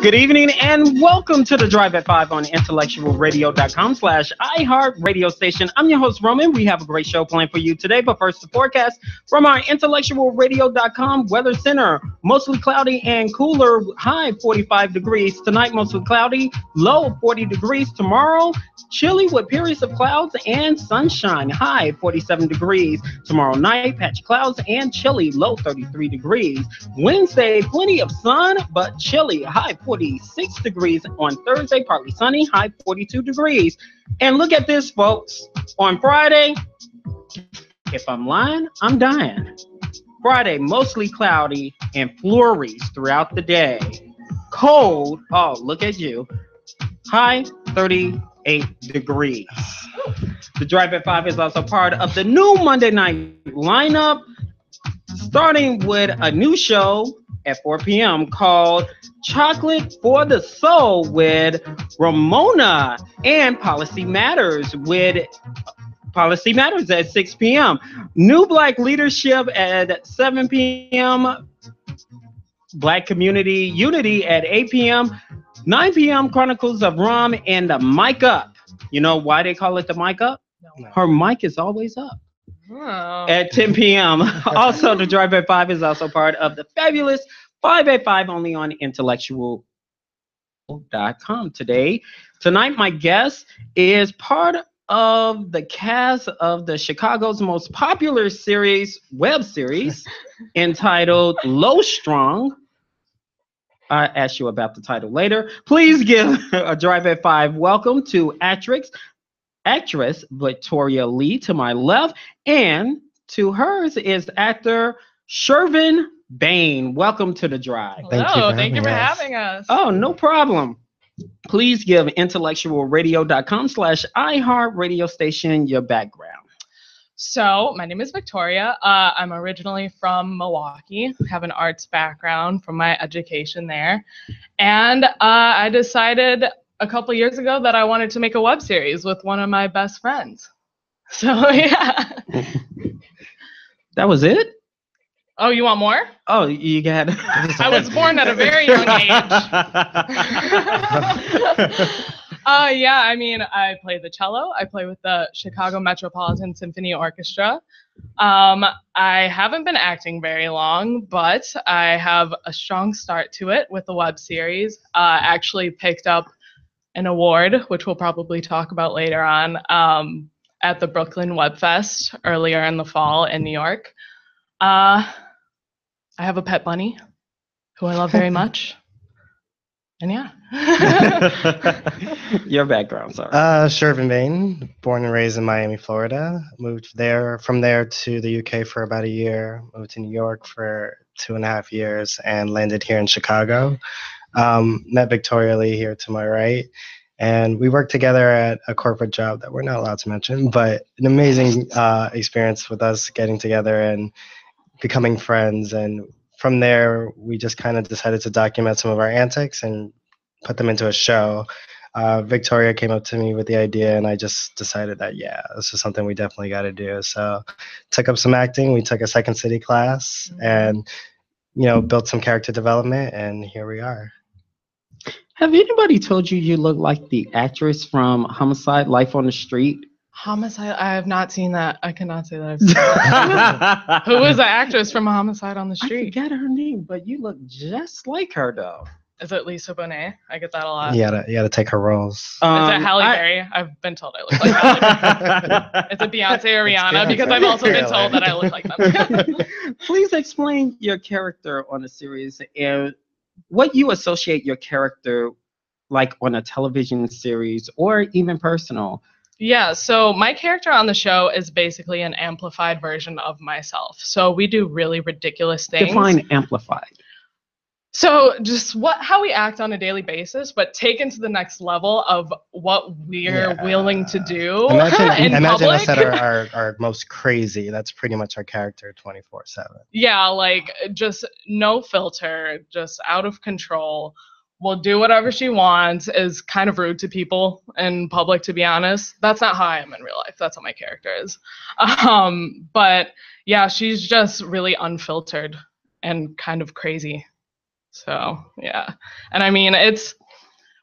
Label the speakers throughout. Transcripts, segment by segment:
Speaker 1: Good evening and welcome to the Drive at 5 on IntellectualRadio.com/iHeart radio station. I'm your host, Roman. We have a great show planned for you today, but first the forecast from our IntellectualRadio.com weather center. Mostly cloudy and cooler, high 45 degrees. Tonight, mostly cloudy, low 40 degrees. Tomorrow, chilly with periods of clouds and sunshine, high 47 degrees. Tomorrow night, patchy clouds and chilly, low 33 degrees. Wednesday, plenty of sun, but chilly, high 46 degrees. On Thursday, partly sunny, high 42 degrees. And look at this, folks. On Friday, if I'm lying, I'm dying. Friday, mostly cloudy and flurries throughout the day. Cold, oh, look at you. High 38 degrees. The Drive at 5 is also part of the new Monday night lineup, starting with a new show at 4 p.m. called Chocolate for the Soul with Ramona, and Policy Matters at 6 p.m. New Black Leadership at 7 p.m. Black Community Unity at 8 p.m. 9 p.m. Chronicles of Rum and the Mic Up. You know why they call it the Mic Up? No. Her mic is always up. Oh. At 10 p.m. Also, the Drive at 5 is also part of the fabulous 5 at 5 only on IntellectualRadio.com Tonight, my guest is part of the cast of the Chicago's most popular web series entitled Low Strong. I'll ask you about the title later. Please give a Drive at 5 welcome to actress Victoria Lee to my left, and to hers is actor Shervin Bain. Welcome to the Drive.
Speaker 2: Thank you for having us.
Speaker 1: Oh, no problem. Please give IntellectualRadio.com/iHeart radio station your background.
Speaker 2: So, my name is Victoria. I'm originally from Milwaukee, have an arts background from my education there. And I decided a couple years ago that I wanted to make a web series with one of my best friends. So, yeah.
Speaker 1: That was it?
Speaker 2: Oh, you want more?
Speaker 1: Oh, you got it.
Speaker 2: I was born at a very young age. Yeah, I mean, I play the cello. I play with the Chicago Metropolitan Symphony Orchestra. I haven't been acting very long, but I have a strong start to it with the web series. Actually picked up an award, which we'll probably talk about later on, at the Brooklyn Web Fest earlier in the fall in New York. I have a pet bunny who I love very much. And yeah.
Speaker 1: Your background, sorry.
Speaker 3: Shervin Bain, born and raised in Miami, Florida. Moved from there to the UK for about a year. Moved to New York for 2.5 years and landed here in Chicago. Met Victoria Lee here to my right. And we worked together at a corporate job that we're not allowed to mention, but an amazing experience with us getting together and becoming friends. And from there, we just kind of decided to document some of our antics and put them into a show. Victoria came up to me with the idea, and I just decided that, yeah, this is something we definitely got to do. So took up some acting. We took a Second City class and, built some character development, and here we are.
Speaker 1: Have anybody told you you look like the actress from Homicide: Life on the Street?
Speaker 2: Homicide? I have not seen that. I cannot say that I've seen that. Who is the actress from Homicide on the Street?
Speaker 1: I forget her name, but you look just like her, though.
Speaker 2: Is it Lisa Bonet? I get that a lot.
Speaker 3: You gotta take her roles.
Speaker 2: Is it Halle Berry? I've been told I look like Halle Berry. Is it Beyonce or Rihanna? Because I've also been told that I look like them.
Speaker 1: Please explain your character on the series and what you associate your character like on a television series or even personal.
Speaker 2: Yeah, so my character on the show is basically an amplified version of myself. So we do really ridiculous things.
Speaker 1: Define amplified.
Speaker 2: So just how we act on a daily basis, but taken to the next level of what we're willing to do.
Speaker 3: Imagine us at our most crazy. That's pretty much our character 24/7.
Speaker 2: Yeah, like just no filter, just out of control. will do whatever she wants, is kind of rude to people in public, to be honest. That's not how I am in real life. That's how my character is. But yeah, she's just really unfiltered and kind of crazy. So yeah. And I mean,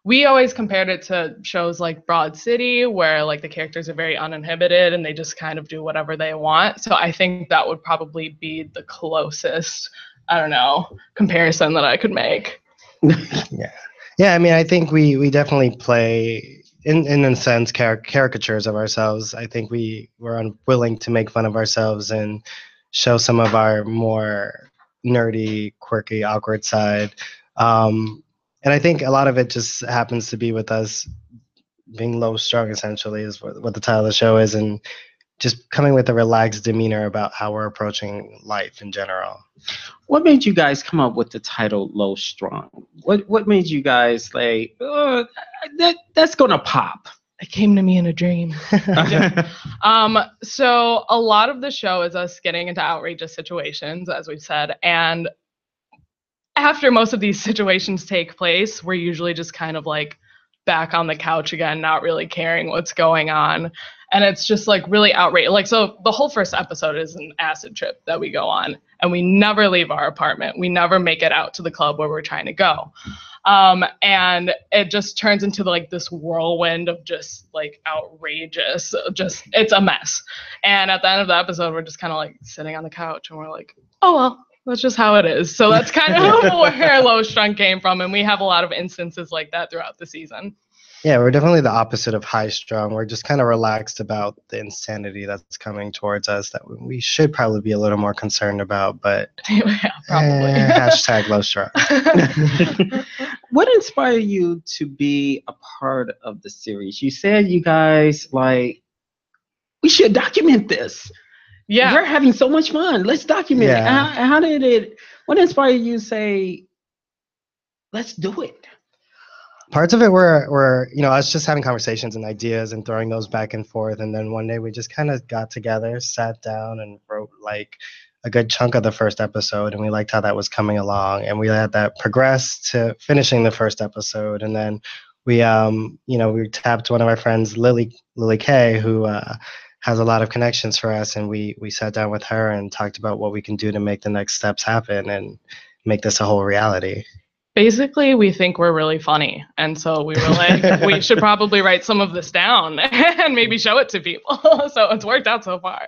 Speaker 2: we always compared it to shows like Broad City, where like the characters are very uninhibited and they just kind of do whatever they want. So I think that would probably be the closest, I don't know, comparison that I could make.
Speaker 3: Yeah. I mean, I think we definitely play in a sense caricatures of ourselves. I think we're unwilling to make fun of ourselves and show some of our more nerdy, quirky, awkward side. And I think a lot of it just happens to be with us being low strung, essentially, is what the title of the show is, and just coming with a relaxed demeanor about how we're approaching life in general.
Speaker 1: What made you guys come up with the title Low Strung? What made you guys like, that's gonna pop?
Speaker 2: It came to me in a dream. So a lot of the show is us getting into outrageous situations, as we've said, and after most of these situations take place, we're usually just kind of like back on the couch again, not really caring what's going on. And it's just like really outrageous. Like, so the whole first episode is an acid trip that we go on, and we never leave our apartment. We never make it out to the club where we're trying to go. And it just turns into like this whirlwind of just like outrageous, just, it's a mess. And at the end of the episode, we're just kind of like sitting on the couch and we're like, oh, well, that's just how it is. So that's kind of where Low Strung came from. And we have a lot of instances like that throughout the season.
Speaker 3: Yeah, we're definitely the opposite of high strung. We're just kind of relaxed about the insanity that's coming towards us that we should probably be a little more concerned about, but
Speaker 2: Yeah, probably.
Speaker 3: hashtag low strung.
Speaker 1: What inspired you to be a part of the series? You said you guys like, we should document this.
Speaker 2: Yeah.
Speaker 1: We're having so much fun. Let's document it. How did it, what inspired you to say, let's do it?
Speaker 3: Parts of it were, us just having conversations and ideas and throwing those back and forth. And then one day we just kind of got together, sat down and wrote like a good chunk of the first episode. And we liked how that was coming along. And we had that progress to finishing the first episode. And then we tapped one of our friends, Lily Kay, who has a lot of connections for us. And we sat down with her and talked about what we can do to make the next steps happen and make this a whole reality.
Speaker 2: Basically, we think we're really funny. And so we were like, we should probably write some of this down and maybe show it to people. So it's worked out so far.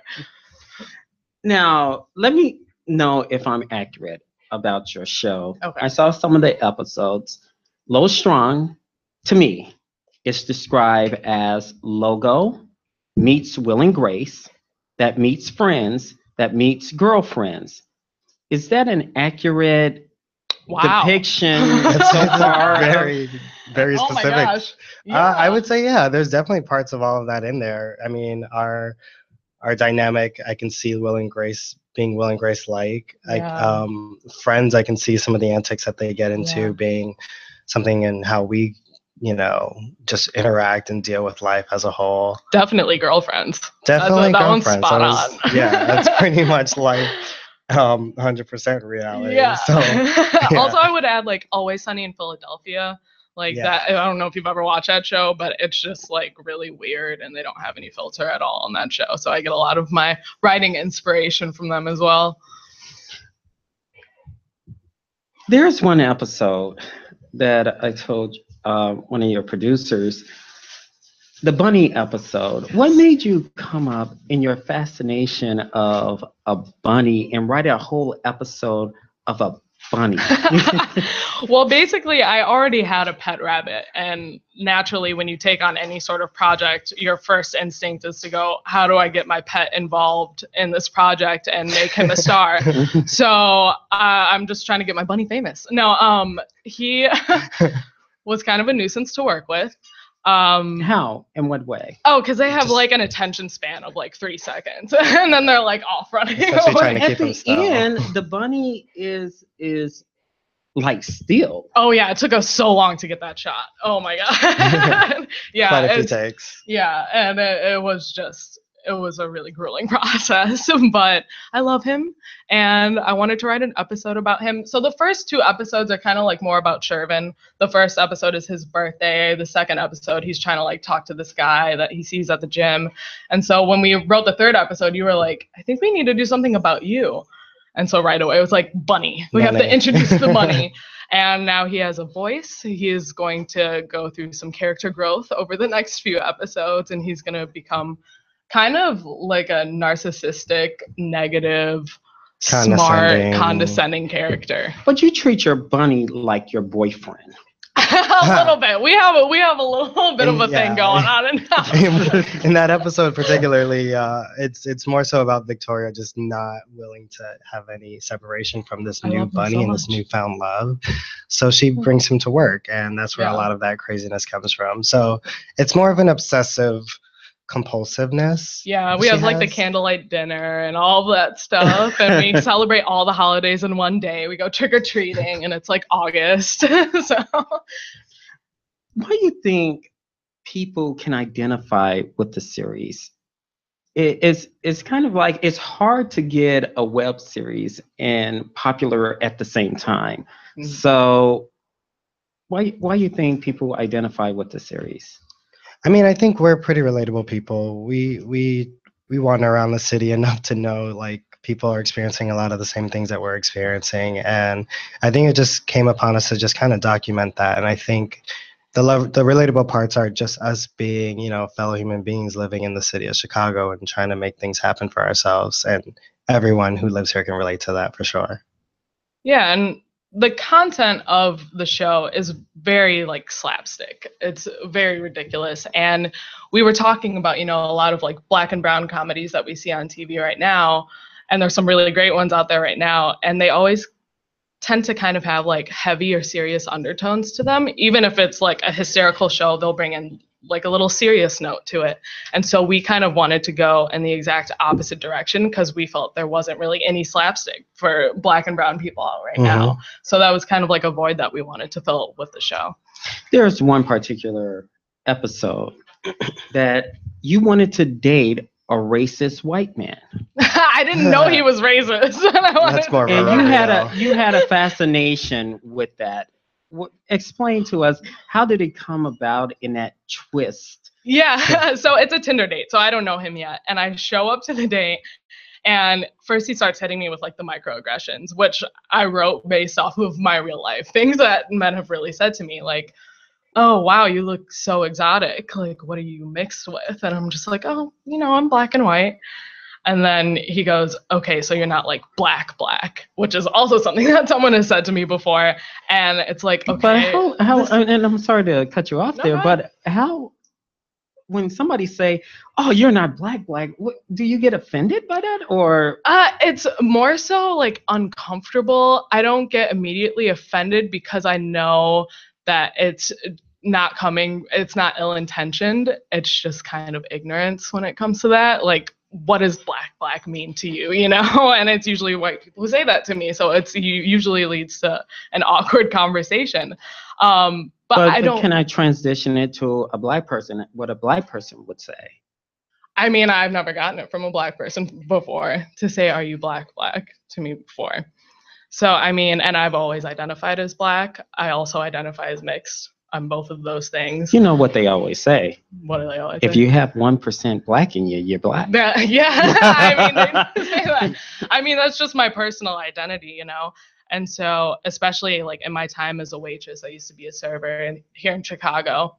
Speaker 1: Now, let me know if I'm accurate about your show.
Speaker 2: Okay.
Speaker 1: I saw some of the episodes. Low Strung, to me, is described as Logo meets Will and Grace, that meets friends, that meets girlfriends. Is that an accurate depiction so far?
Speaker 3: Very, very specific.
Speaker 2: Oh my gosh. Yeah.
Speaker 3: I would say, yeah, there's definitely parts of all of that in there. I mean, our dynamic, I can see Will and Grace being Will and Grace like.
Speaker 2: Yeah.
Speaker 3: Friends, I can see some of the antics that they get into being something in how we, just interact and deal with life as a whole.
Speaker 2: Definitely girlfriends.
Speaker 3: Definitely
Speaker 2: that
Speaker 3: girlfriends.
Speaker 2: One's spot on.
Speaker 3: Yeah, that's pretty much like 100% reality.
Speaker 2: Yeah.
Speaker 3: So,
Speaker 2: Also, I would add like Always Sunny in Philadelphia. Like that, I don't know if you've ever watched that show, but it's just like really weird and they don't have any filter at all on that show. So I get a lot of my writing inspiration from them as well.
Speaker 1: There's one episode that I told one of your producers, the bunny episode. What made you come up in your fascination of a bunny and write a whole episode of a bunny?
Speaker 2: Well, basically, I already had a pet rabbit. And naturally, when you take on any sort of project, your first instinct is to go, how do I get my pet involved in this project and make him a star? So I'm just trying to get my bunny famous. No, he was kind of a nuisance to work with.
Speaker 1: How? In what way?
Speaker 2: Oh, because they have like an attention span of like 3 seconds, and then they're like off running.
Speaker 3: Trying to
Speaker 1: At
Speaker 3: keep them
Speaker 1: the
Speaker 3: still.
Speaker 1: end, the bunny is like still.
Speaker 2: Oh yeah, it took us so long to get that shot. Oh my god. Yeah,
Speaker 3: Quite a few takes.
Speaker 2: Yeah, and it was just, it was a really grueling process, but I love him and I wanted to write an episode about him. So the first 2 episodes are kind of like more about Shervin. The first episode is his birthday. The second episode, he's trying to like talk to this guy that he sees at the gym. And so when we wrote the 3rd episode, you were like, I think we need to do something about you. And so right away it was like, Bunny. We have to introduce the Bunny. And now he has a voice. He is going to go through some character growth over the next few episodes, and he's going to become kind of like a narcissistic, negative, smart, condescending character.
Speaker 1: But you treat your Bunny like your boyfriend.
Speaker 2: A little bit. We have a little bit of a thing going on
Speaker 3: in that episode particularly. It's more so about Victoria just not willing to have any separation from this new Bunny and this newfound love. So she brings him to work, and that's where a lot of that craziness comes from. So it's more of an obsessive compulsiveness.
Speaker 2: Yeah, we have like the candlelight dinner and all that stuff, and we celebrate all the holidays in one day. We go trick-or-treating, and it's like August. So
Speaker 1: why do you think people can identify with the series? It's kind of like it's hard to get a web series and popular at the same time. Mm-hmm. So why do you think people identify with the series?
Speaker 3: I mean, I think we're pretty relatable people. We wander around the city enough to know like people are experiencing a lot of the same things that we're experiencing, and I think it just came upon us to just kind of document that. And I think the relatable parts are just us being, you know, fellow human beings living in the city of Chicago and trying to make things happen for ourselves, and everyone who lives here can relate to that for sure.
Speaker 2: Yeah, and the content of the show is very like slapstick. It's very ridiculous. And we were talking about, you know, a lot of like Black and brown comedies that we see on TV right now. And there's some really great ones out there right now. And they always tend to kind of have like heavy or serious undertones to them. Even if it's like a hysterical show, they'll bring in like a little serious note to it. And so we kind of wanted to go in the exact opposite direction because we felt there wasn't really any slapstick for Black and brown people out right now. So that was kind of like a void that we wanted to fill with the show.
Speaker 1: There's one particular episode that you wanted to date a racist white man.
Speaker 2: I didn't know he was racist.
Speaker 3: That's more
Speaker 1: and you had a fascination with that. Explain to us, how did it come about in that twist?
Speaker 2: Yeah, so it's a Tinder date, so I don't know him yet. And I show up to the date, and first he starts hitting me with like the microaggressions, which I wrote based off of my real life, things that men have really said to me, like, oh, wow, you look so exotic. Like, what are you mixed with? And I'm just like, oh, you know, I'm black and white. And then he goes, okay, so you're not like black, which is also something that someone has said to me before. And it's like, okay.
Speaker 1: But how and I'm sorry to cut you off there, but how, when somebody say, oh, you're not black, do you get offended by that? Or
Speaker 2: it's more so like uncomfortable. I don't get immediately offended because I know that it's not ill-intentioned. It's just kind of ignorance when it comes to that. Like, what does black mean to you, you know? And it's usually white people who say that to me. So it's usually leads to an awkward conversation. But I don't.
Speaker 1: Can I transition it to a black person, what a black person would say?
Speaker 2: I mean, I've never gotten it from a black person before to say, are you black to me before. So, I mean, and I've always identified as black. I also identify as mixed. I'm both of those things.
Speaker 1: You know what they always say.
Speaker 2: What do they always say?
Speaker 1: If you have 1% black in you, you're black.
Speaker 2: Yeah. I mean, they say that. I mean, that's just my personal identity, you know? And so, especially like in my time as a waitress, I used to be a server here in Chicago.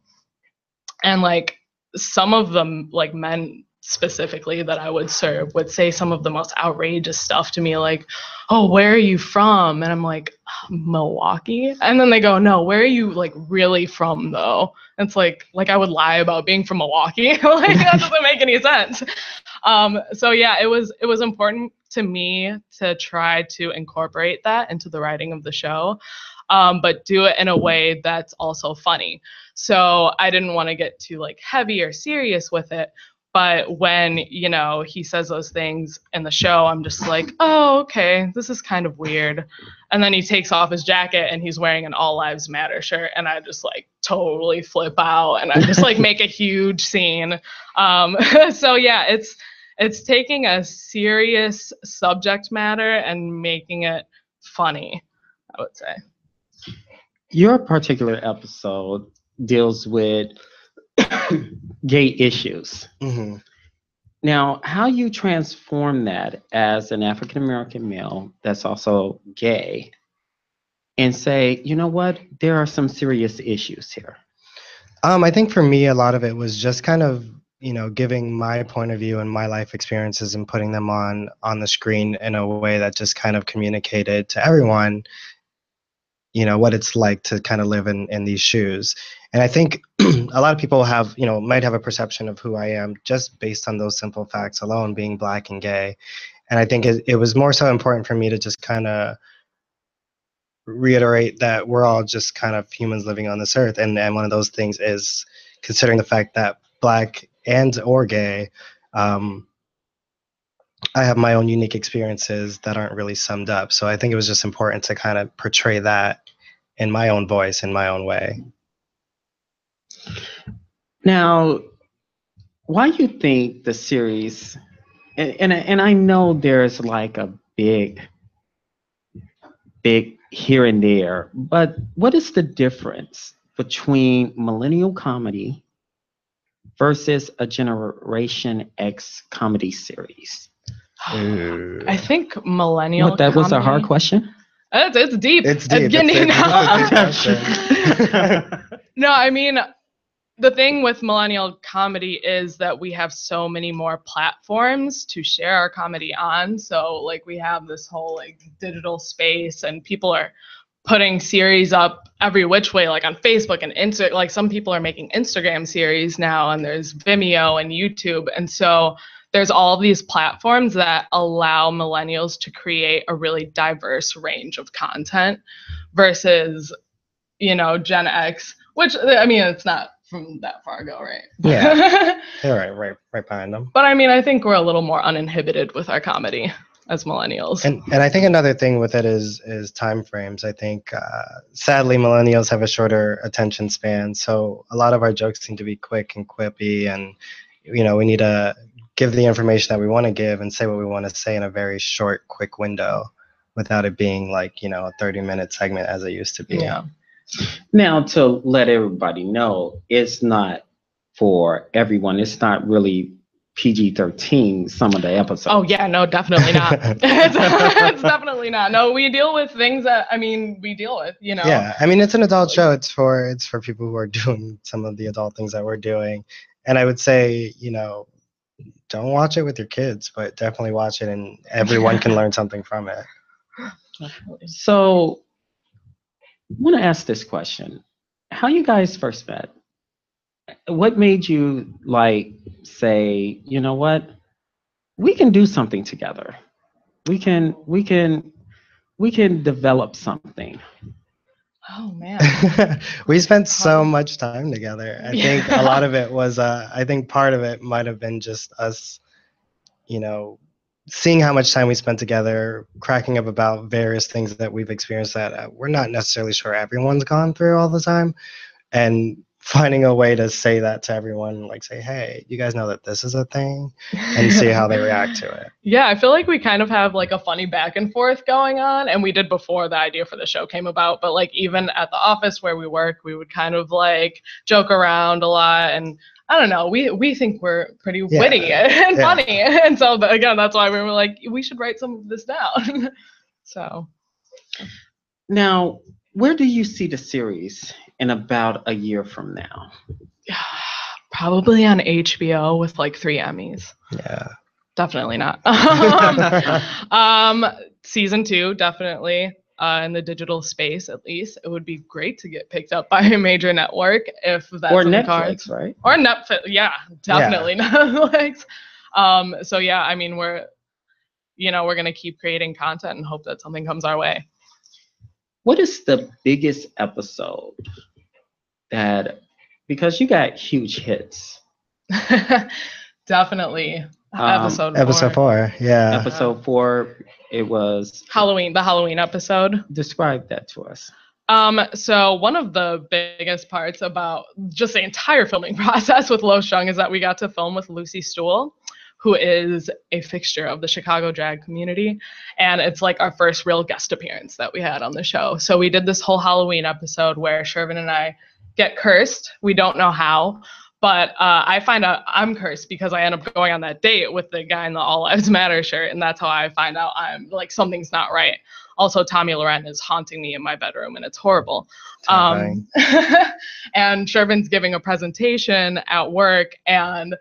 Speaker 2: And like some of them, like men specifically that I would serve, would say some of the most outrageous stuff to me, like, oh, where are you from? And I'm like, Milwaukee. And then they go, no, where are you like really from though? And it's like I would lie about being from Milwaukee. Like, that doesn't make any sense. So yeah, it was important to me to try to incorporate that into the writing of the show, but do it in a way that's also funny. So I didn't want to get too like heavy or serious with it. But when, you know, he says those things in the show, I'm just like, oh, okay, this is kind of weird. And then he takes off his jacket and he's wearing an All Lives Matter shirt. And I just like totally flip out and I just like make a huge scene. So yeah, it's taking a serious subject matter and making it funny, I would say.
Speaker 1: Your particular episode deals with gay issues.
Speaker 3: Mm-hmm.
Speaker 1: Now, how you transform that as an African American male that's also gay and say, you know what, there are some serious issues here.
Speaker 3: I think for me, a lot of it was just kind of, giving my point of view and my life experiences and putting them on the screen in a way that just kind of communicated to everyone, what it's like to kind of live in these shoes. And I think a lot of people might have a perception of who I am just based on those simple facts alone, being Black and gay. And I think it was more so important for me to just kind of reiterate that we're all just kind of humans living on this earth. And one of those things is considering the fact that Black and or gay, I have my own unique experiences that aren't really summed up. So I think it was just important to kind of portray that in my own voice, in my own way.
Speaker 1: Now, why you think the series, and I know there's like a big here and there, but what is the difference between millennial comedy versus a Generation X comedy series?
Speaker 2: I think millennial
Speaker 1: What, that
Speaker 2: comedy,
Speaker 1: was a hard question?
Speaker 2: It's deep.
Speaker 3: It's deep.
Speaker 2: No, I mean, the thing with millennial comedy is that we have so many more platforms to share our comedy on. So like we have this whole like digital space, and people are putting series up every which way, like on Facebook and Insta. Like some people are making Instagram series now, and there's Vimeo and YouTube. And so there's all of these platforms that allow millennials to create a really diverse range of content versus, Gen X, which, I mean, it's not from that far ago, right?
Speaker 3: Yeah. They're right behind them.
Speaker 2: But I mean, I think we're a little more uninhibited with our comedy as millennials.
Speaker 3: And I think another thing with it is time frames. I think sadly millennials have a shorter attention span, so a lot of our jokes seem to be quick and quippy, and we need to give the information that we want to give and say what we want to say in a very short, quick window without it being like, a 30-minute segment as it used to be.
Speaker 2: Yeah.
Speaker 1: Now, to let everybody know, it's not for everyone. It's not really PG-13, some of the episodes.
Speaker 2: Oh, yeah, no, definitely not. It's definitely not. No, we deal with things that, we deal with,
Speaker 3: Yeah, it's an adult show. It's for people who are doing some of the adult things that we're doing. And I would say, don't watch it with your kids, but definitely watch it, and everyone can learn something from it.
Speaker 1: So I want to ask this question. How you guys first met? What made you say, you know what? We can do something together. We can develop something.
Speaker 2: Oh man.
Speaker 3: We spent so much time together. I think a lot of it was I think part of it might have been just us, seeing how much time we spent together, cracking up about various things that we've experienced that we're not necessarily sure everyone's gone through all the time, and finding a way to say that to everyone, like say, hey, you guys know that this is a thing, and see how they react to it.
Speaker 2: Yeah, I feel like we kind of have like a funny back and forth going on, and we did before the idea for the show came about, but like even at the office where we work, we would kind of like joke around a lot, and I don't know, we think we're pretty witty and funny, and so again, that's why we were like, we should write some of this down. So
Speaker 1: now, where do you see the series in about a year from now?
Speaker 2: Probably on HBO with like 3 Emmys.
Speaker 3: Yeah.
Speaker 2: Definitely not. Season 2, definitely. In the digital space, at least. It would be great to get picked up by a major network if that's
Speaker 1: or
Speaker 2: on the
Speaker 1: Netflix,
Speaker 2: cards.
Speaker 1: right?
Speaker 2: Or Netflix, yeah, definitely Netflix. So yeah, we're gonna keep creating content and hope that something comes our way.
Speaker 1: What is the biggest episode because you got huge hits?
Speaker 2: Definitely. Episode
Speaker 3: 4, yeah.
Speaker 1: Episode 4, it was
Speaker 2: the Halloween episode.
Speaker 1: Describe that to us.
Speaker 2: So one of the biggest parts about just the entire filming process with Low Strung is that we got to film with Lucy Stool, who is a fixture of the Chicago drag community. And it's like our first real guest appearance that we had on the show. So we did this whole Halloween episode where Shervin and I get cursed. We don't know how, but I find out I'm cursed because I end up going on that date with the guy in the All Lives Matter shirt. And that's how I find out I'm like, something's not right. Also, Tommy Loren is haunting me in my bedroom, and it's horrible. And Shervin's giving a presentation at work, and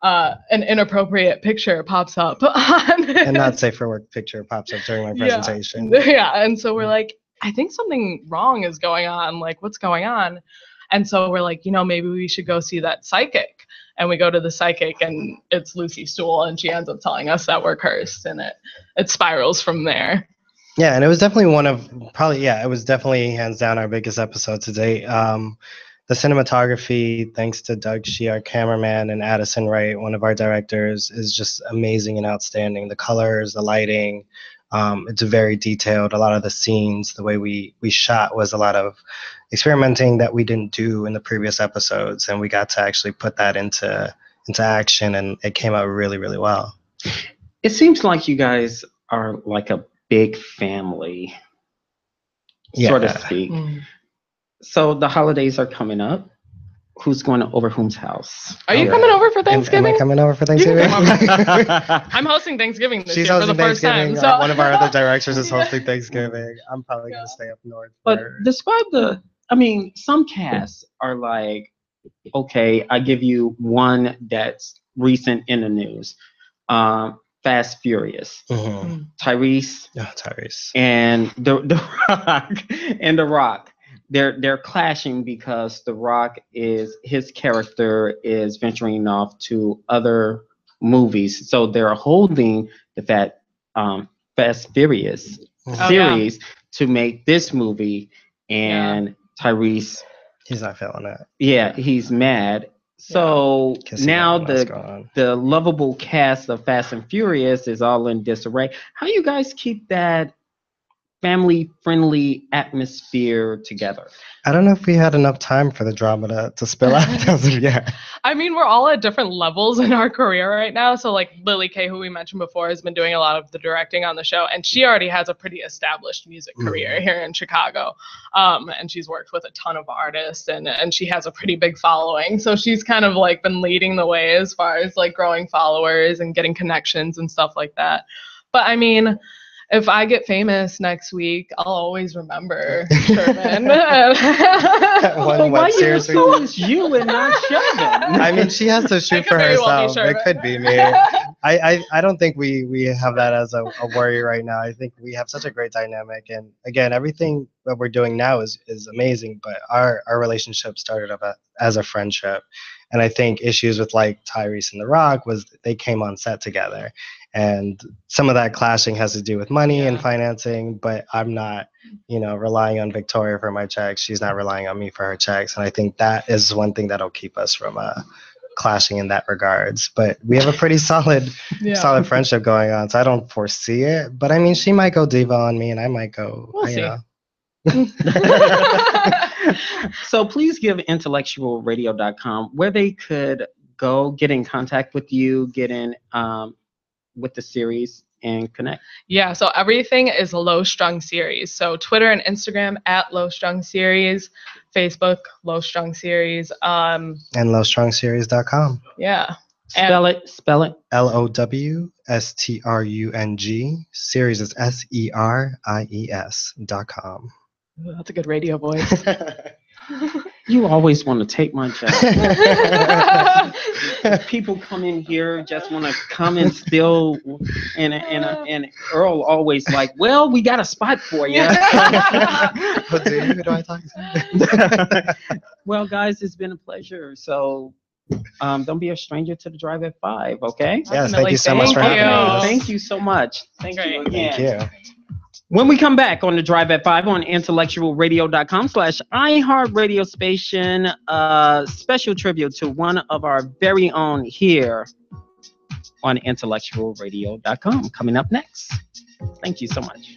Speaker 2: an inappropriate picture pops up.
Speaker 3: And not safe for work picture pops up during my presentation.
Speaker 2: Yeah, and so we're like, I think something wrong is going on. Like, what's going on? And so we're like, maybe we should go see that psychic. And we go to the psychic, and it's Lucy Stool, and she ends up telling us that we're cursed, and it spirals from there.
Speaker 3: Yeah, and it was definitely it was definitely hands down our biggest episode to date. The cinematography, thanks to Doug Shee, our cameraman, and Addison Wright, one of our directors, is just amazing and outstanding. The colors, the lighting, it's very detailed. A lot of the scenes, the way we shot was a lot of experimenting that we didn't do in the previous episodes, and we got to actually put that into action, and it came out really, really well.
Speaker 1: It seems like you guys are like a big family, so to speak. So the holidays are coming up. Who's going over whom's house?
Speaker 2: Are you coming over for Thanksgiving?
Speaker 3: Am I coming over for Thanksgiving?
Speaker 2: I'm hosting Thanksgiving this year for the first time. So.
Speaker 3: One of our other directors is hosting Thanksgiving. I'm probably going to stay up north.
Speaker 1: But describe some casts are like, okay, I give you one that's recent in the news. Fast Furious, Tyrese, and the Rock. They're clashing because the Rock his character is venturing off to other movies, so they're holding the Fast Furious series to make this movie, and Tyrese,
Speaker 3: he's not feeling that.
Speaker 1: Yeah, he's mad. So now the lovable cast of Fast and Furious is all in disarray. How do you guys keep that family-friendly atmosphere together?
Speaker 3: I don't know if we had enough time for the drama to spill out as of yet.
Speaker 2: I mean, we're all at different levels in our career right now. So like Lily Kay, who we mentioned before, has been doing a lot of the directing on the show, and she already has a pretty established music career here in Chicago. And she's worked with a ton of artists, and she has a pretty big following. So she's kind of like been leading the way as far as like growing followers and getting connections and stuff like that. But I mean, if I get famous next week, I'll always remember Shervin.
Speaker 3: Why
Speaker 1: it's you and not Shervin?
Speaker 3: I mean, she has to shoot for herself. It could be me. I don't think we have that as a worry right now. I think we have such a great dynamic, and again, everything that we're doing now is amazing. But our relationship started up as a friendship, and I think issues with like Tyrese and The Rock was they came on set together. And some of that clashing has to do with money and financing, but I'm not, relying on Victoria for my checks. She's not relying on me for her checks. And I think that is one thing that'll keep us from clashing in that regards. But we have a pretty solid friendship going on, so I don't foresee it. But I mean, she might go diva on me, and I might go,
Speaker 2: we'll see.
Speaker 1: So please give IntellectualRadio.com where they could go get in contact with you, get in with the series and connect.
Speaker 2: Yeah, so everything is Low Strung Series. So Twitter and Instagram at Low Strung Series, Facebook Low Strung Series, and
Speaker 3: lowstrungseries.com.
Speaker 2: Yeah.
Speaker 1: Spell it.
Speaker 3: LOWSTRUNG. Series is SERIES.com.
Speaker 2: That's a good radio voice.
Speaker 1: You always want to take my job. People come in here just want to come and steal, and Earl always like, well, we got a spot for you.
Speaker 3: Who do I talk to?
Speaker 1: Well, guys, it's been a pleasure. So don't be a stranger to the Drive at 5, okay?
Speaker 3: Yes, thank you so much for having us.
Speaker 1: Thank you so much. Thank you again.
Speaker 3: Thank you.
Speaker 1: When we come back on the Drive at 5 on intellectualradio.com/iHeartRadio station, special tribute to one of our very own here on intellectualradio.com coming up next. Thank you so much.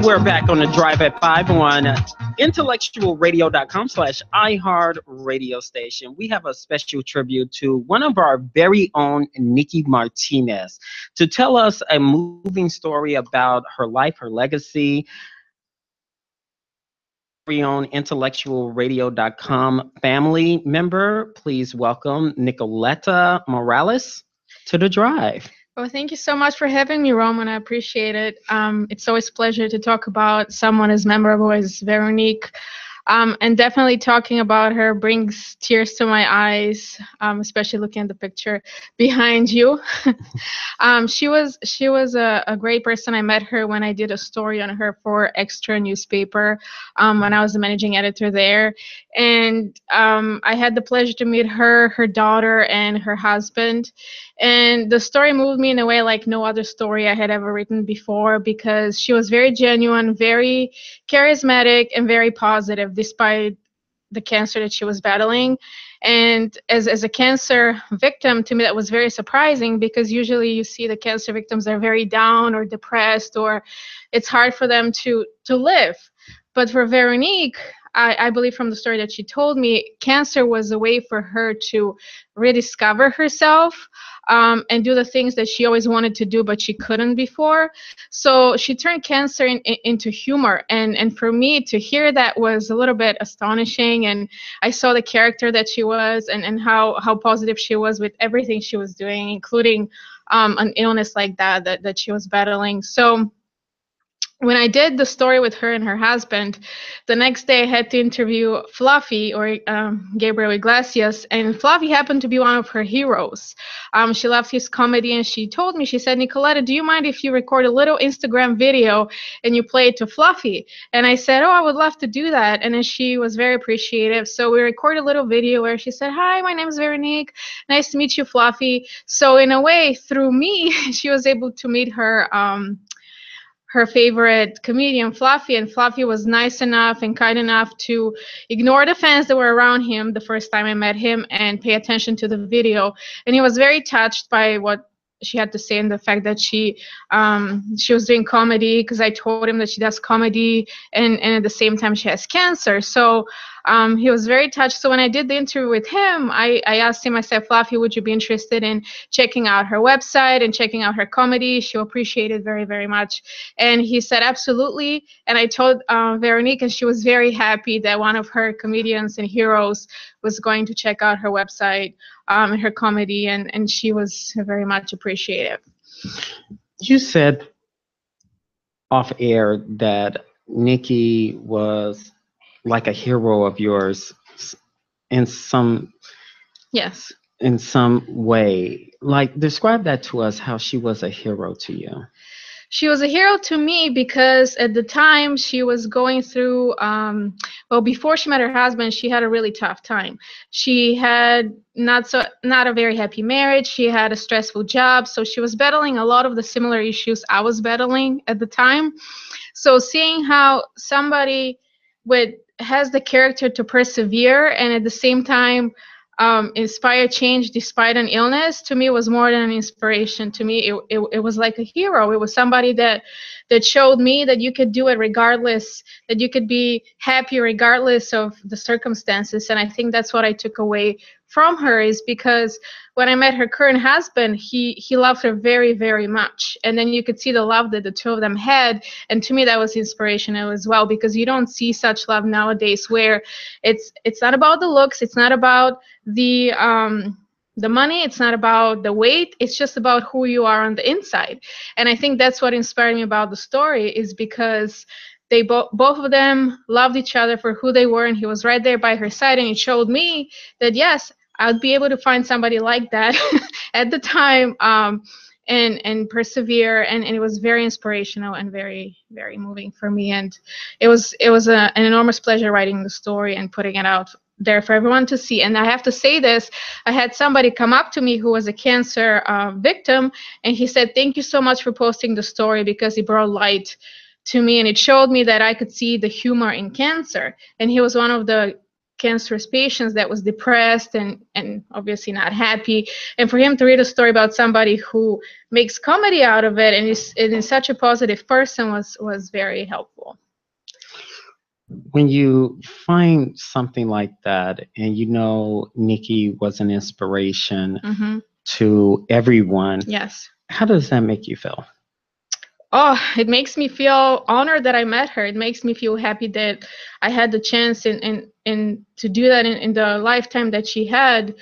Speaker 1: We're back on the Drive at 5 on IntellectualRadio.com/iHeart radio station. We have a special tribute to one of our very own, Nikki Martinez, to tell us a moving story about her life, her legacy. Very own IntellectualRadio.com family member, please welcome Nicoletta Morales to the Drive.
Speaker 4: Well, thank you so much for having me, Roman. I appreciate it. It's always a pleasure to talk about someone as memorable as Veronique. And definitely talking about her brings tears to my eyes, especially looking at the picture behind you. She was a great person. I met her when I did a story on her for Extra newspaper when I was the managing editor there. And I had the pleasure to meet her, her daughter, and her husband. And the story moved me in a way like no other story I had ever written before, because she was very genuine, very charismatic, and very positive despite the cancer that she was battling. And as a cancer victim, to me, that was very surprising, because usually you see the cancer victims are very down or depressed, or it's hard for them to live. But for Veronique, I believe from the story that she told me, cancer was a way for her to rediscover herself and do the things that she always wanted to do, but she couldn't before. So she turned cancer into humor. And for me to hear that was a little bit astonishing. And I saw the character that she was, and how positive she was with everything she was doing, including an illness like that she was battling. So when I did the story with her and her husband, the next day I had to interview Fluffy, or Gabriel Iglesias, and Fluffy happened to be one of her heroes. She loved his comedy, and she told me, she said, "Nicoletta, do you mind if you record a little Instagram video and you play it to Fluffy?" And I said, "Oh, I would love to do that." And then she was very appreciative. So we recorded a little video where she said, "Hi, my name is Veronique. Nice to meet you, Fluffy." So in a way, through me, she was able to meet her favorite comedian, Fluffy, and Fluffy was nice enough and kind enough to ignore the fans that were around him the first time I met him and pay attention to the video. And he was very touched by what she had to say, and the fact that she was doing comedy, because I told him that she does comedy and at the same time she has cancer. So he was very touched. So when I did the interview with him, I asked him, I said, "Fluffy, would you be interested in checking out her website and checking out her comedy? She'll appreciate it very, very much." And he said, "Absolutely." And I told Veronique, and she was very happy that one of her comedians and heroes was going to check out her website and her comedy, and she was very much appreciative.
Speaker 1: You said off air that Nikki was like a hero of yours in some way. Like, describe that to us, how she was a hero to you.
Speaker 4: She was a hero to me because at the time she was going through, before she met her husband, she had a really tough time. She had not a very happy marriage. She had a stressful job. So she was battling a lot of the similar issues I was battling at the time. So seeing how somebody has the character to persevere and at the same time inspire change despite an illness, to me was more than an inspiration. To me, it was like a hero. It was somebody that showed me that you could do it regardless, that you could be happy regardless of the circumstances. And I think that's what I took away from her, is because when I met her current husband, he loved her very, very much. And then you could see the love that the two of them had. And to me, that was inspirational as well, because you don't see such love nowadays, where it's not about the looks, it's not about the money, it's not about the weight, it's just about who you are on the inside. And I think that's what inspired me about the story, is because they both of them loved each other for who they were, and he was right there by her side, and it showed me that yes, I would be able to find somebody like that at the time. and persevere, and it was very inspirational and very, very moving for me. And it was an enormous pleasure writing the story and putting it out there for everyone to see. And I have to say this, I had somebody come up to me who was a cancer victim, and he said, "Thank you so much for posting the story, because it brought light to me, and it showed me that I could see the humor in cancer." And he was one of the cancerous patients that was depressed and obviously not happy. And for him to read a story about somebody who makes comedy out of it and is such a positive person was very helpful.
Speaker 1: When you find something like that, and Nikki was an inspiration
Speaker 4: Hmm.
Speaker 1: to everyone,
Speaker 4: Yes.
Speaker 1: how does that make you feel?
Speaker 4: Oh, it makes me feel honored that I met her. It makes me feel happy that I had the chance and to do that in the lifetime that she had.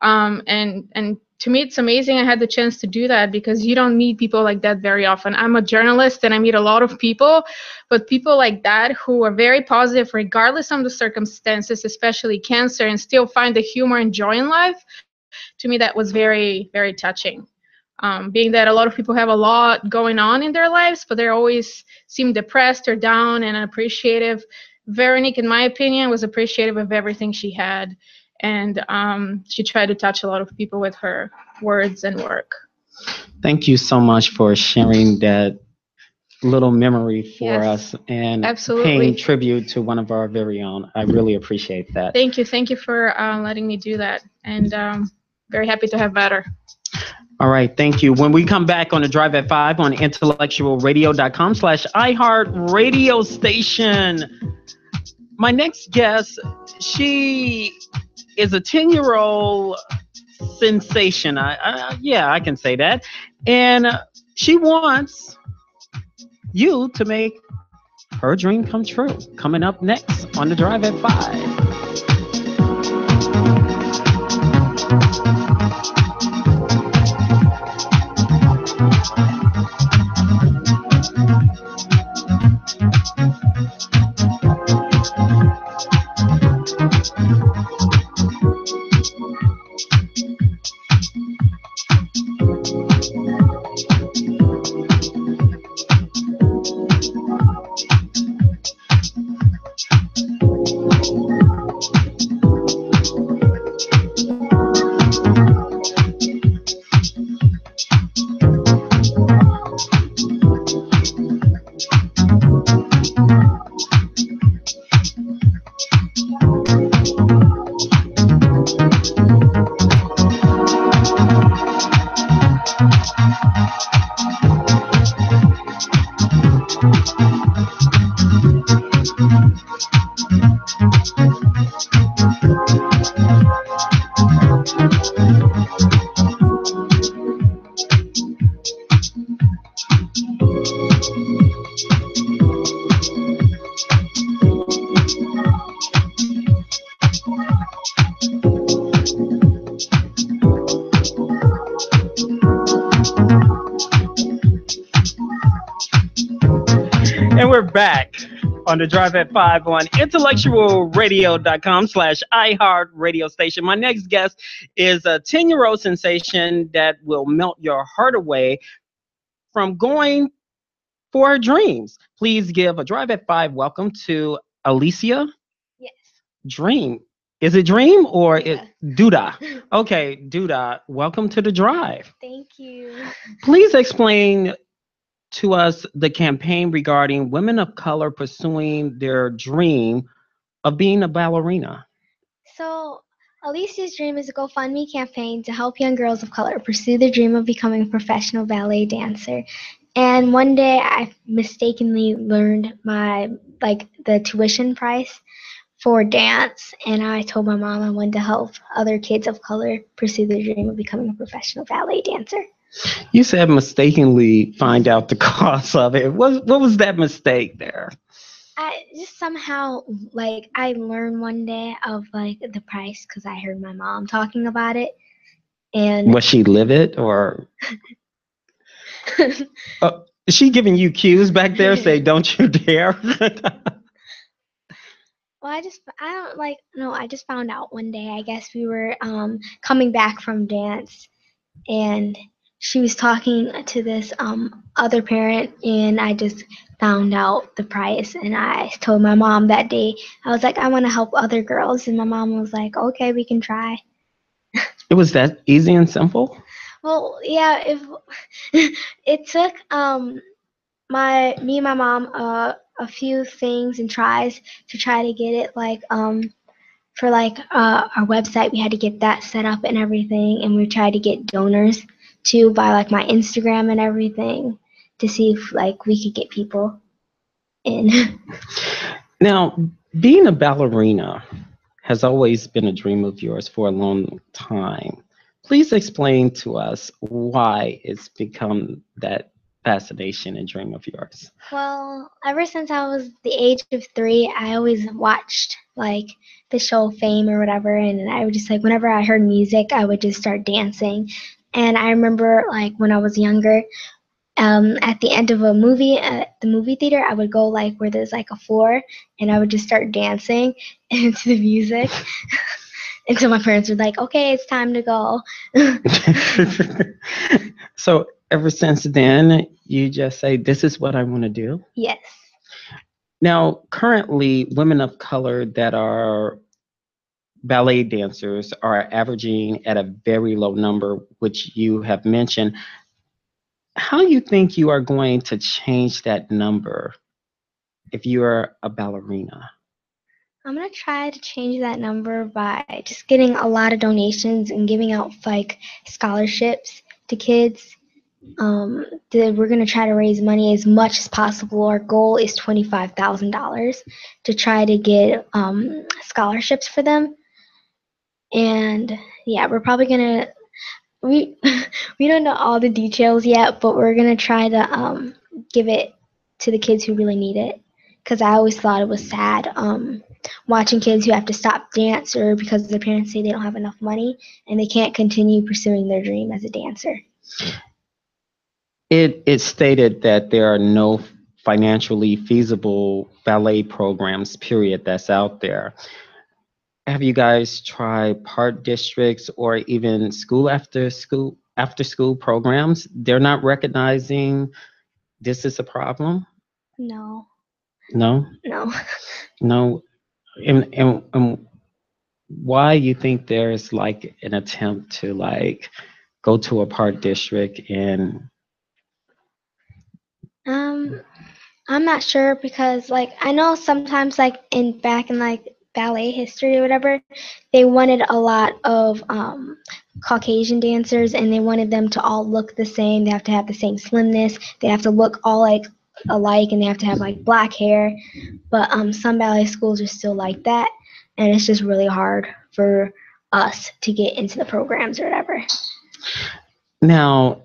Speaker 4: And to me, it's amazing I had the chance to do that, because you don't meet people like that very often. I'm a journalist and I meet a lot of people, but people like that who are very positive regardless of the circumstances, especially cancer, and still find the humor and joy in life, to me that was very, very touching. Being that a lot of people have a lot going on in their lives, but they always seem depressed or down and unappreciative. Veronique, in my opinion, was appreciative of everything she had, and she tried to touch a lot of people with her words and work.
Speaker 1: Thank you so much for sharing that little memory for
Speaker 4: Yes,
Speaker 1: us and
Speaker 4: absolutely.
Speaker 1: paying tribute to one of our very own. I really appreciate that.
Speaker 4: Thank you for letting me do that, and very happy to have better.
Speaker 1: All right, thank you. When we come back on the Drive at 5 on intellectualradio.com/iHeart radio station, my next guest, she is a 10-year-old sensation. Yeah, I can say that. And she wants you to make her dream come true. Coming up next on the Drive at 5. And we're back on the Drive at 5 on intellectualradio.com/iHeart radio station. My next guest is a 10-year-old sensation that will melt your heart away from going for her dreams. Please give a Drive at 5 welcome to Alicia.
Speaker 5: Yes.
Speaker 1: Dream. Is it Dream or
Speaker 5: Yeah.
Speaker 1: Duda? Okay, Duda, welcome to the Drive.
Speaker 5: Thank you.
Speaker 1: Please explain to us the campaign regarding women of color pursuing their dream of being a ballerina.
Speaker 5: So, Alicia's Dream is a GoFundMe campaign to help young girls of color pursue their dream of becoming a professional ballet dancer. And one day I mistakenly learned the tuition price for dance, and I told my mom I wanted to help other kids of color pursue their dream of becoming a professional ballet dancer.
Speaker 1: You said mistakenly find out the cost of it. What was that mistake there?
Speaker 5: I just somehow I learned one day of the price because I heard my mom talking about it, and
Speaker 1: Was she livid or is she giving you cues back there? Say, don't you dare.
Speaker 5: well, I just found out one day. I guess we were coming back from dance, and she was talking to this other parent, and I just found out the price, and I told my mom that day. I was like, I want to help other girls, and my mom was like, okay, we can try.
Speaker 1: It was that easy and simple?
Speaker 5: Well, yeah, if it took me and my mom a few things and tries to try to get it, like for like our website, we had to get that set up and everything, and we tried to get donors too by like my Instagram and everything to see if like we could get people in.
Speaker 1: Now, being a ballerina has always been a dream of yours for a long time. Please explain to us why it's become that fascination and dream of yours.
Speaker 5: Well, ever since I was the age of 3, I always watched like the show Fame or whatever, and I would just like whenever I heard music, I would just start dancing. And I remember like when I was younger, at the end of a movie at the movie theater, I would go like where there's like a floor, and I would just start dancing into the music until my parents were like, "Okay, it's time to go."
Speaker 1: So ever since then, you just say, this is what I want to do?
Speaker 5: Yes.
Speaker 1: Now, currently, women of color that are ballet dancers are averaging at a very low number, which you have mentioned. How you think you are going to change that number if you are a ballerina?
Speaker 5: I'm gonna try to change that number by just getting a lot of donations and giving out like scholarships to kids. We're gonna try to raise money as much as possible. Our goal is $25,000 to try to get scholarships for them. And yeah, we're probably gonna we we don't know all the details yet, but we're gonna try to give it to the kids who really need it. Because I always thought it was sad watching kids who have to stop dance or because their parents say they don't have enough money and they can't continue pursuing their dream as a dancer.
Speaker 1: It stated that there are no financially feasible ballet programs, period, that's out there. Have you guys tried park districts or even school after school programs? They're not recognizing this is a problem?
Speaker 5: No,
Speaker 1: No?
Speaker 5: no.
Speaker 1: No. And why you think there's like an attempt to like go to a park district and
Speaker 5: Um, I'm not sure because like I know sometimes like back in like ballet history or whatever, they wanted a lot of Caucasian dancers and they wanted them to all look the same. They have to have the same slimness. They have to look all like alike and they have to have like black hair. But some ballet schools are still like that, and it's just really hard for us to get into the programs or whatever.
Speaker 1: now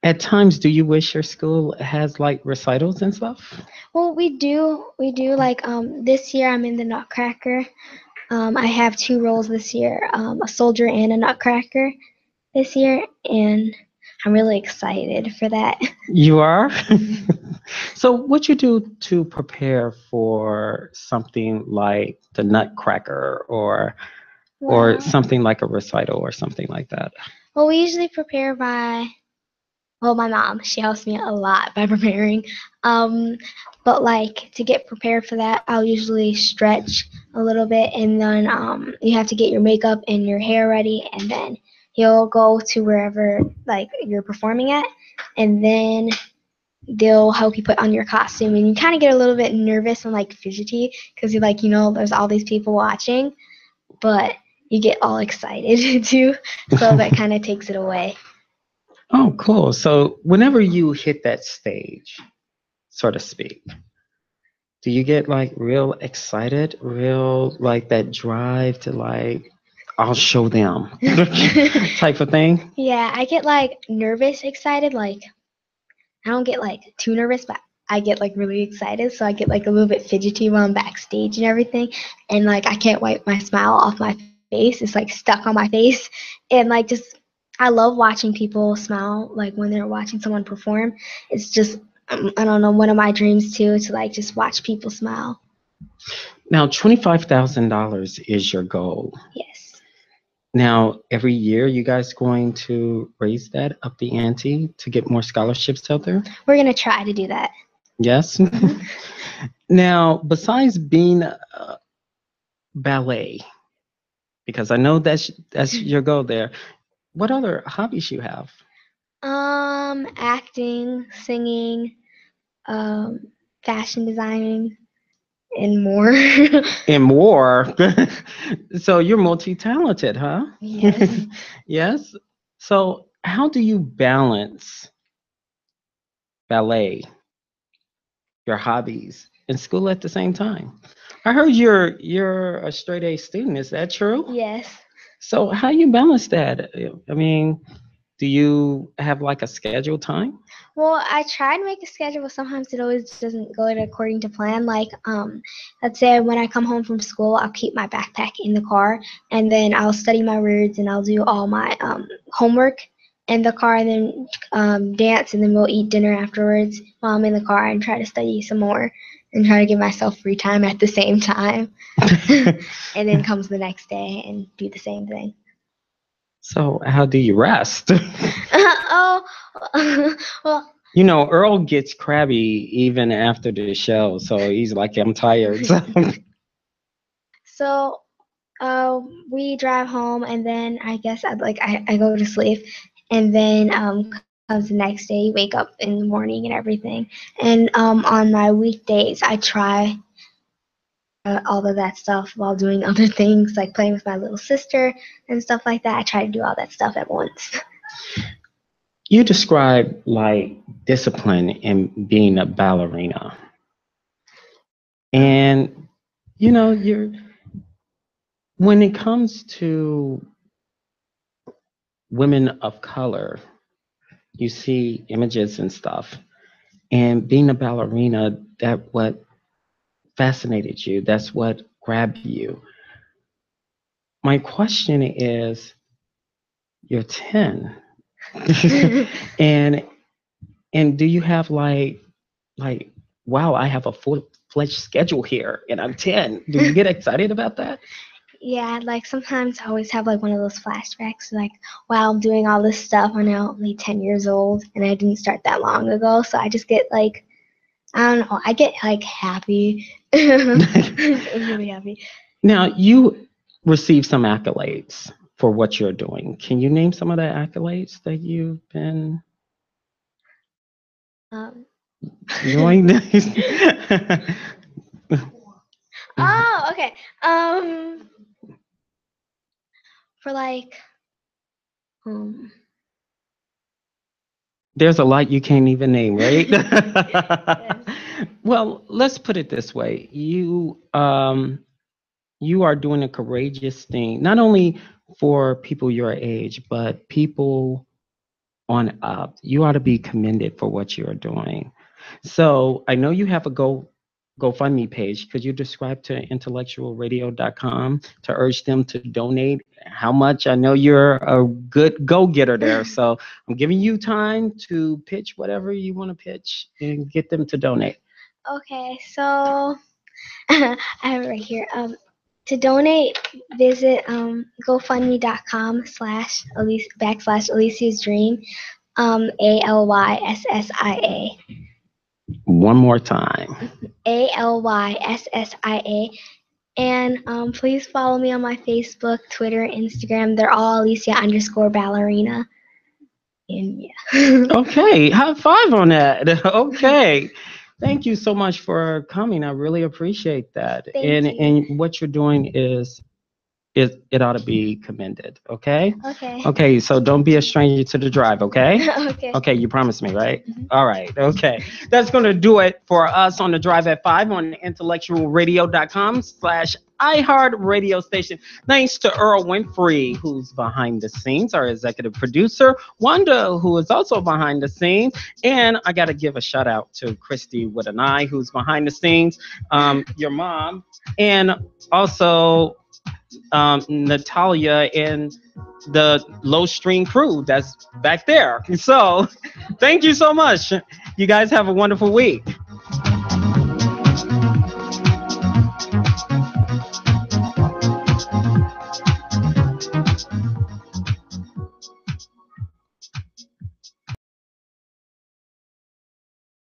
Speaker 1: at times do you wish your school has like recitals and stuff?
Speaker 5: Well, we do. Like this year, I'm in the Nutcracker. I have 2 roles this year, a soldier and a Nutcracker this year, and I'm really excited for that.
Speaker 1: You are? So what you do to prepare for something like the Nutcracker or
Speaker 5: Well,
Speaker 1: something like a recital or something like that?
Speaker 5: well, we usually prepare by. Well, my mom, she helps me a lot by preparing. Um, but like to get prepared for that, I'll usually stretch a little bit, and then you have to get your makeup and your hair ready, and then you'll go to wherever like you're performing at, and then they'll help you put on your costume, and you kind of get a little bit nervous and like fidgety because you're like, there's all these people watching, but you get all excited too, so that kind of takes it away.
Speaker 1: Oh, cool. So whenever you hit that stage, so to speak, do you get like real excited, real like that drive to like, I'll show them type of thing?
Speaker 5: Yeah, I get like nervous, excited. Like I don't get like too nervous, but I get like really excited. So I get like a little bit fidgety while I'm backstage and everything. And like I can't wipe my smile off my face. It's like stuck on my face. And like just I love watching people smile like when they're watching someone perform. It's just I don't know, one of my dreams too to like just watch people smile.
Speaker 1: Now, $25,000 is your goal.
Speaker 5: Yes.
Speaker 1: Now, every year, you guys going to raise that up the ante to get more scholarships out there?
Speaker 5: We're gonna try to do that.
Speaker 1: Yes. Now, besides being ballet, because I know that's your goal there. What other hobbies you have?
Speaker 5: Acting, singing, fashion designing, and more.
Speaker 1: And more. So you're multi-talented, huh?
Speaker 5: Yes.
Speaker 1: Yes. So how do you balance ballet, your hobbies, and school at the same time? I heard you're a straight A student. Is that true?
Speaker 5: Yes.
Speaker 1: So how you balance that? I mean, do you have like a scheduled time?
Speaker 5: Well, I try to make a schedule, but sometimes it always doesn't go according to plan. Like, let's say when I come home from school, I'll keep my backpack in the car, and then I'll study my words, and I'll do all my homework in the car, and then dance, and then we'll eat dinner afterwards while I'm in the car and try to study some more and try to give myself free time at the same time. And then comes the next day and do the same thing.
Speaker 1: So how do you rest?
Speaker 5: Oh, well,
Speaker 1: You know, Earl gets crabby even after the show, so he's like, I'm tired.
Speaker 5: so we drive home, and then I guess I go to sleep, and then comes the next day, wake up in the morning and everything. And on my weekdays, I try all of that stuff while doing other things like playing with my little sister and stuff like that. I try to do all that stuff at once.
Speaker 1: You describe like discipline in being a ballerina. And you know, when it comes to women of color, you see images and stuff. And being a ballerina, that what fascinated you, that's what grabbed you. My question is, you're 10. and and do you have like wow, I have a full-fledged schedule here and I'm 10. Do you get excited about that?
Speaker 5: Yeah, like sometimes I always have like one of those flashbacks, like, wow, I'm doing all this stuff. I'm now only 10 years old, and I didn't start that long ago. So I just get like, I don't know, I get like happy. I'm really happy.
Speaker 1: Now, you received some accolades for what you're doing. Can you name some of the accolades that you've been
Speaker 5: Um,
Speaker 1: doing?
Speaker 5: oh, okay. For like, um,
Speaker 1: There's a lot you can't even name, right?
Speaker 5: Yes.
Speaker 1: Well, let's put it this way. You are doing a courageous thing, not only for people your age, but people on up. You ought to be commended for what you are doing. So I know you have a GoFundMe page. Could you describe to IntellectualRadio.com to urge them to donate? How much? I know you're a good go-getter there, so I'm giving you time to pitch whatever you want to pitch and get them to donate.
Speaker 5: okay, so I have it right here. To donate, visit GoFundMe.com/Alicia's Dream, ALYSSIA.
Speaker 1: One more time.
Speaker 5: ALYSSIA. And please follow me on my Facebook, Twitter, Instagram. They're all Alicia_ballerina. And yeah.
Speaker 1: Okay, high five on that. Okay. Thank you so much for coming. I really appreciate that.
Speaker 5: Thank
Speaker 1: and
Speaker 5: you.
Speaker 1: and what you're doing is it ought to be commended. Okay?
Speaker 5: Okay.
Speaker 1: Okay, so don't be a stranger to the drive, okay?
Speaker 5: Okay.
Speaker 1: Okay, you promised me, right?
Speaker 5: Mhm.
Speaker 1: All right, okay. That's going to do it for us on the Drive at 5 on intellectualradio.com/iHeart radio station. Thanks to Earl Winfrey, who's behind the scenes, our executive producer, Wanda, who is also behind the scenes, and I got to give a shout out to Christy with an I, who's behind the scenes, your mom, and also Natalia and the low string crew that's back there. So thank you so much. You guys have a wonderful week.